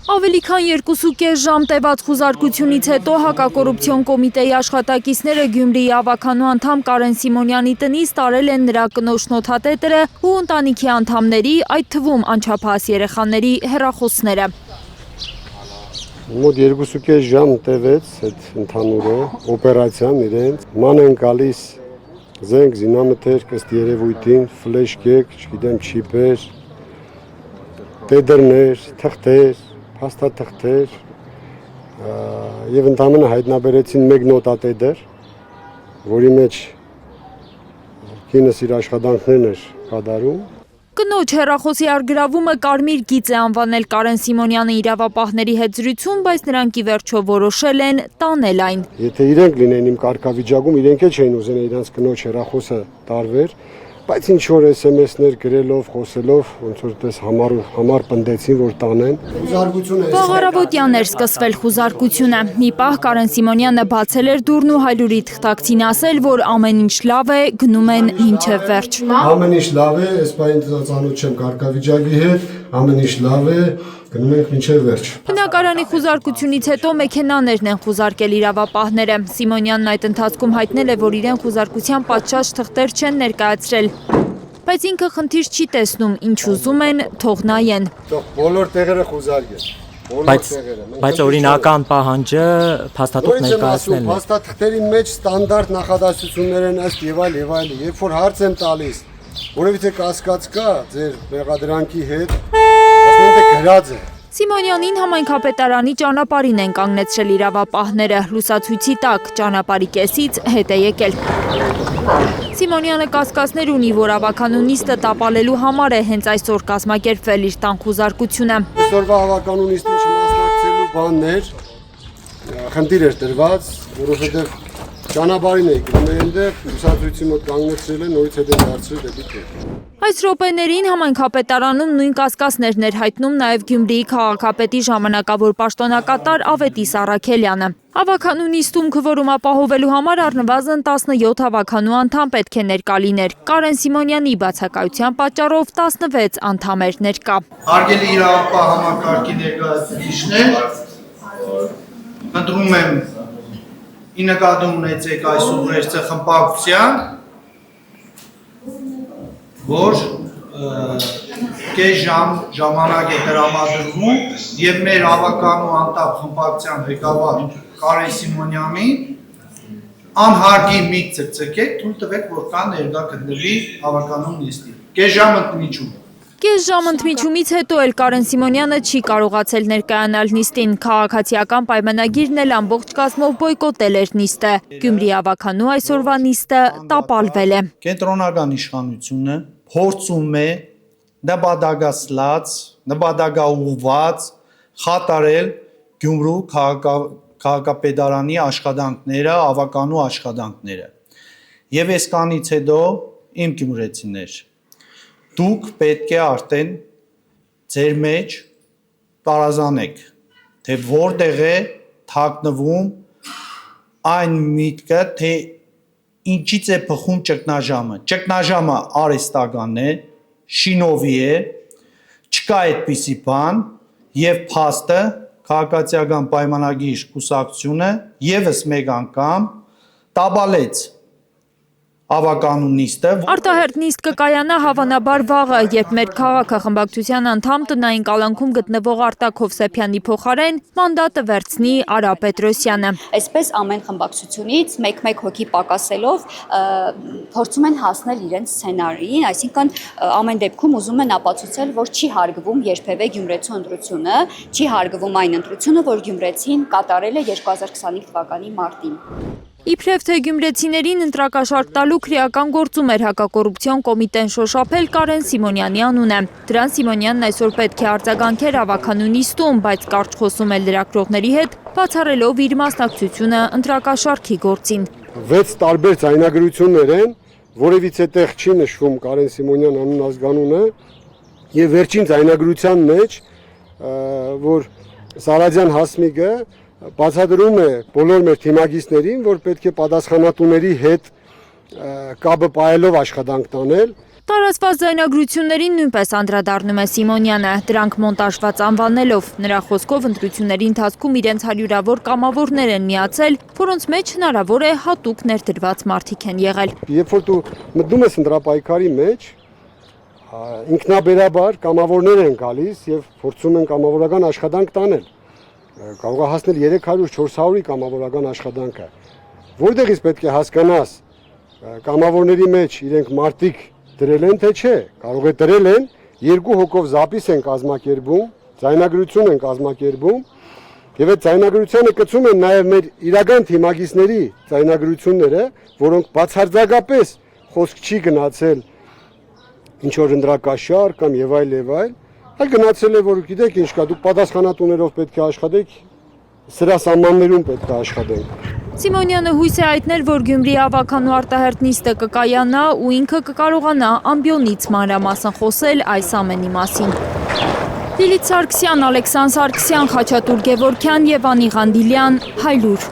Ավելի քան 2.5 ժամ տևած խուզարկությունից հետո հակակոռուպցիոն կոմիտեի աշխատակիցները Գյումրիի ավականու անդամ Կարեն Սիմոնյանի տնից տարել են նրա կնոջ նոթատետրը ու ընտանիքի անդամների, այդ թվում անչափահաս երեխաների հեռախոսները։ Մոտ 2.5 ժամ տևեց այդ ընդհանուրը, օպերացիան իրենց, ման են գալիս զենք, զինամթերք, ըստ երևույթին, ֆլեշ կեկ, չգիտեմ, չիպեր, տեդրներ, թղթեր, փաստաթղթեր եւ ընդամենը հայտնաբերեցին մեկ նոտատեդր, որի մեջ կինս իր աշխատանքներն էր կատարում։ Կնոջ հեռախոսի առգրավումը կարմիր գիծ է անվանել Կարեն Սիմոնյանը իրավապահների հետ զրույցում, բայց նրանք ի վերջո որոշել են տանել այն։ Եթե իրենք լինեն իմ կարգավիճակում, իրենք էլ չէին ուզեն իրենց կնոջ հեռախոսը տարվեր, բայց ինչ որ SMS-ներ գրելով, խոսելով, ոնց որ դες համար պնդեցին, որ տանեն։ Վաղ առավոտյան էր սկսվել խուզարկությունը։ Մի պահ Կարեն Սիմոնյանը բացել էր դուռն ու հայլուրի թղթակցին ասել, որ ամեն ինչ լավ է, գնում են մինչև վերջ։ Ամեն ինչ լավ է, այս պահին ծանոթ չեմ կարգավիճակի հետ, ամեն ինչ լավ է, գնում ենք մինչև վերջ։ Բնակարանի խուզարկությունից հետո մեքենաներն են խուզարկել իրավապահները։ Սիմոնյանն այդ ընթացքում հայտնել է, որ իրեն խուզարկության պատշաճ թղթեր չեն ներկայացրել։ Բայց ինքը խնդիր չի տեսնում, ինչ ուզում են, թող նայեն։ Բոլոր տեղերը խուզարկել։ Բայց օրինական պահանջը փաստաթուղթ ներկայացնելն է։ Փաստաթղթերի մեջ ստանդարտ նախադասություններ են ըստ եւ այլ եւ այլ։ Երբ որ հարց եմ տալիս, որովհետեւ կասկած կա ձեր մեղադրանքի հետ, ասում են գրած է։ Սիմոնյանին համայնքապետարանի ճանապարհին են կանգնեցրել իրավապահները, լուսացույցի տակ, ճանապարհի կեսից հետ է եկել։ Սիմոնյանը կասկածներ ունի, որ ավականու նիստը տապալելու համար է հենց այսօր կազմակերպվել իր տան խուզարկությունը։ Այսօրվա ավականու նիստին չմասնակցելու բաններ խնդիր էր դրված, որովհետև ճանապարհին էի գնում այնտեղ, լուսացույցի մոտ կանգնեցրել են, նորից հետ են դարձրել դեպի տուն։ Այս րոպեներին համայնքապետարանում նույն կասկածներն էր հայտնում նաև Գյումրիի քաղաքապետի ժամանակավոր պաշտոնակատար Ավետիս Առաքելյանը։ Ավականու նիստում քվորում ապահովելու համար առնվազն 17 ավականու անդամ պետք է ներկա լիներ։ Կարեն Սիմոնյանի բացակայության պատճառով 16 անդամ էր ներկա։ Հարգելի իրավապահ համակարգի ներկայացուցիչներ, ընտրում եմ ի նկատի ունեցեք այս ուղերձը խմբակցության, որ կես ժամանակ է տրամադրվում եւ մեր ավականու անդամ խմբակցության ղեկավար Կարեն Սիմոնյանի անհարգի միք ցկցկեք, թույլ տվեք, որ կան ներկա գտնվի ավականու նիստի։ Կես ժամ ընդմիջում։ Կես ժամ ընդմիջումից հետո էլ Կարեն Սիմոնյանը չի կարողացել ներկայանալ նիստին, քաղաքացիական պայմանագիրն էլ ամբողջ կազմով բոյկոտել էր նիստը։ Գյումրի ավականու այսօրվա նիստը տապալվել է։ Կենտրոնական իշխանությունը փորձում է նպատակասլաց, նպատակաուղղված խաթարել Գյումրու քաղաքապետարանի աշխատանքները, ավականու աշխատանքները։ Եվ այսքանից հետո իմ գյումրեցիներ, դուք պետք է արդեն ձեր մեջ տարազանեք, թե որտեղ է թաքնվում այն միտքը, թե ինչից է բխում ճգնաժամը։ Ճգնաժամը արհեստական է, շինովի է, չկա այդպիսի բան եւ փաստը քաղաքացիական պայմանագիր կուսակցությունը եւս մեկ անգամ տապալեց ավականու նիստը։ Արտահերտ նիստ կկայանա հավանաբար վաղը, երբ մեր քաղաքը խմբակցության անդամ տնային կալանքում գտնվող Արտակ Հովսեփյանի փոխարեն մանդատը վերցնի Արա Պետրոսյանը։ Այսպես ամեն խմբակցությունից մեկ հոգի պակասելով փորձում են հասնել իրենց սցենարին, այսինքն ամեն դեպքում ուզում են ապացուցել, որ չի հարգվում երբևէ Գյումրեցու ընտրությունը, չի հարգվում այն ընտրությունը, որ Գյումրեցին կատարել է 2025 թվականի մարտին։ Իբրև թե գյումրեցիներին ընտրակաշարք տալու քրեական գործում էր հակակոռուպցիոն կոմիտեն շոշափել Կարեն Սիմոնյանի անունը։ Դրան Սիմոնյանն այսօր պետք է արձագանքեր ավականու նիստում, բայց կարճ խոսում է լրագրողների հետ, բացառելով իր մասնակցությունը ընտրակաշարքի գործին։ 6 տարբեր ձայնագրություններ են, որևիցե տեղ չի նշվում Կարեն Սիմոնյան անուն ազգանունը, եւ վերջին ձայնագրության մեջ, որ Սարաջան Հասմիկը բացատրում է բոլոր մեր թիմագիստներին, որ պետք է պատասխանատուների հետ կապը պահելով աշխատանք տանել։ Տարածված ձայնագրություններին նույնպես անդրադառնում է Սիմոնյանը, դրանք մոնտաժված անվանելով։ Նրա խոսքով ընտրությունների ընթացքում իրենց հարյուրավոր կամավորներ են միացել, որոնց մեջ հնարավոր է հատուկ ներդրված մարդիկ են եղել։ Երբ որ դու մտնում ես ընտրապայքարի մեջ, ինքնաբերաբար կամավորներ են գալիս եւ փորձում են կամավորական աշխատանք տանել։ Կարող է հասնել 300-400-ի կամավորական աշխատանքը։ Որտեղից պետք է հասկանաս կամավորների մեջ իրենք մարտիկ դրել են թե չէ, կարող է դրել են, 2 հոգով զապիս են կազմակերպում, ձայնագրություն են կազմակերպում եւ այդ ձայնագրությանը կցում են նաեւ մեր իրական թիմագիծների ձայնագրությունները, որոնք բացարձակապես խոսք չի գնացել ինչ որ ընդրակաշար կամ եւ այլ, այլ գնացել է որ գիտեք ինչ կա, դուք պատասխանատուներով պետք է աշխատեք, սրա սահմաններում պետք է աշխատենք։ Սիմոնյանը հույս է հայտնել, որ Գյումրիի ավագանու արտահերթ նիստը կկայանա ու ինքը կկարողանա ամբիոնից մանրամասն խոսել այս ամենի մասին։ Լիլիթ Սարգսյան, Ալեքսան Սարգսյան, Խաչատուր Գևորգյան եւ Անի Ղանդիլյան, Հայլուր։